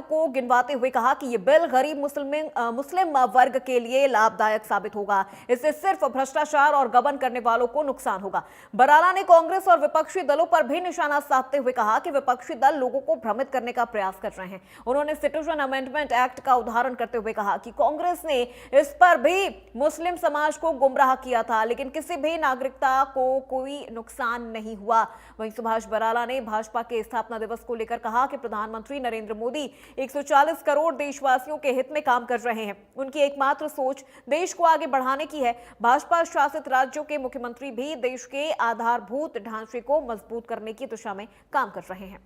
को गिनवाते हुए कहा कि यह बिल गरीब मुस्लिम वर्ग के लिए लाभदायक साबित होगा। इससे सिर्फ भ्रष्टाचार और गबन करने वालों को नुकसान होगा। बराला ने कांग्रेस और विपक्षी दलों पर भी निशाना साधते हुए कहा कि विपक्षी दल लोगों को भ्रमित करने का प्रयास कर रहे हैं। उन्होंने सिटीजन अमेंडमेंट एक्ट का उदाहरण करते हुए कहा कि कांग्रेस ने इस पर भी मुस्लिम समाज को गुमराह किया था, लेकिन किसी भी नागरिकता को कोई नुकसान नहीं हुआ। वहीं सुभाष बराला ने भाजपा के स्थापना दिवस को लेकर कहा कि प्रधानमंत्री नरेंद्र मोदी 140 करोड़ देशवासियों के हित में काम कर रहे हैं। उनकी एकमात्र सोच देश को आगे बढ़ाने की है। भाजपा शासित राज्यों के मुख्यमंत्री भी देश के आधारभूत ढांचे को मजबूत करने की दिशा में काम कर रहे हैं।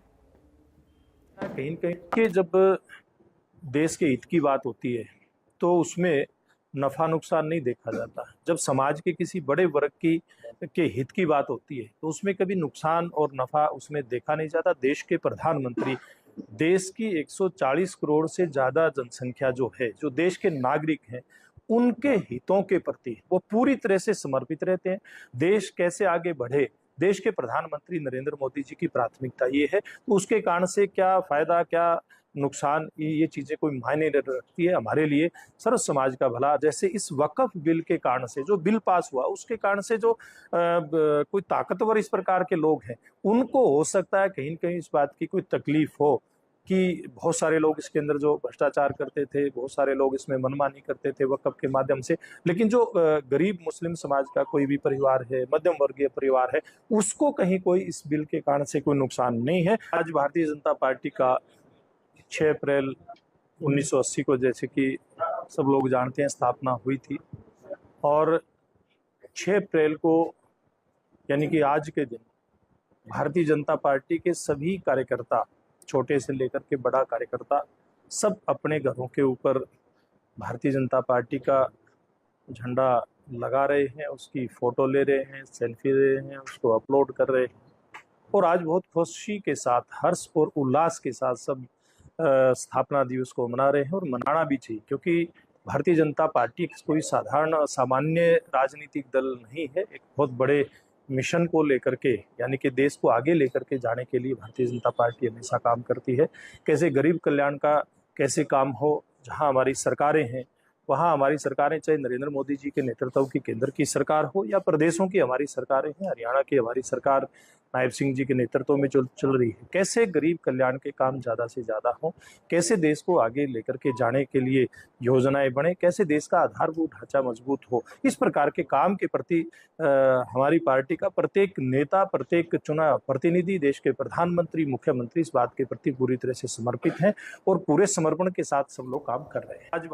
कहीं कि जब देश के हित की बात होती है तो उसमें नफा नुकसान नहीं देखा जाता। जब समाज के किसी बड़े वर्ग के हित की बात होती है तो उसमें कभी नुकसान और नफा उसमें देखा नहीं जाता। देश के प्रधानमंत्री देश की 140 करोड़ से ज्यादा जनसंख्या जो है, जो देश के नागरिक हैं, उनके हितों के प्रति वो पूरी तरह से समर्पित रहते हैं। देश कैसे आगे बढ़े, देश के प्रधानमंत्री नरेंद्र मोदी जी की प्राथमिकता ये है। तो उसके कारण से क्या फायदा क्या नुकसान, ये चीजें कोई मायने नहीं रखती है। हमारे लिए सर्व समाज का भला, जैसे इस वक्फ बिल के कारण से जो बिल पास हुआ उसके कारण से जो कोई ताकतवर इस प्रकार के लोग हैं उनको हो सकता है कहीं न कहीं इस बात की कोई तकलीफ हो कि बहुत सारे लोग इसके अंदर जो भ्रष्टाचार करते थे, बहुत सारे लोग इसमें मनमानी करते थे वक्फ के माध्यम से, लेकिन जो गरीब मुस्लिम समाज का कोई भी परिवार है, मध्यम वर्गीय परिवार है, उसको कहीं कोई इस बिल के कारण से कोई नुकसान नहीं है। आज भारतीय जनता पार्टी का 6 अप्रैल 1980 को, जैसे कि सब लोग जानते हैं, स्थापना हुई थी और 6 अप्रैल को यानी कि आज के दिन भारतीय जनता पार्टी के सभी कार्यकर्ता, छोटे से लेकर के बड़ा कार्यकर्ता, सब अपने घरों के ऊपर भारतीय जनता पार्टी का झंडा लगा रहे हैं, उसकी फोटो ले रहे हैं, सेल्फी ले रहे हैं, उसको अपलोड कर रहे हैं और आज बहुत खुशी के साथ, हर्ष और उल्लास के साथ सब स्थापना दिवस को मना रहे हैं और मनाना भी चाहिए, क्योंकि भारतीय जनता पार्टी कोई साधारण सामान्य राजनीतिक दल नहीं है। एक बहुत बड़े मिशन को लेकर के, यानी कि देश को आगे लेकर के जाने के लिए भारतीय जनता पार्टी हमेशा काम करती है। कैसे गरीब कल्याण का कैसे काम हो, जहां हमारी सरकारें हैं वहां हमारी सरकारें, चाहे नरेंद्र मोदी जी के नेतृत्व की केंद्र की सरकार हो या प्रदेशों की हमारी सरकारें हैं, हरियाणा की हमारी सरकार नायब सिंह जी के नेतृत्व में जो चल रही है, कैसे गरीब कल्याण के काम ज़्यादा से ज़्यादा हों, कैसे देश को आगे लेकर के जाने के लिए योजनाएं बने, कैसे देश का आधारभूत ढांचा मजबूत हो, इस प्रकार के काम के प्रति हमारी पार्टी का प्रत्येक नेता, प्रत्येक चुना प्रतिनिधि, देश के प्रधानमंत्री, मुख्यमंत्री इस बात के प्रति पूरी तरह से समर्पित हैं और पूरे समर्पण के साथ सब लोग काम कर रहे हैं। आज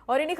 और इन्हीं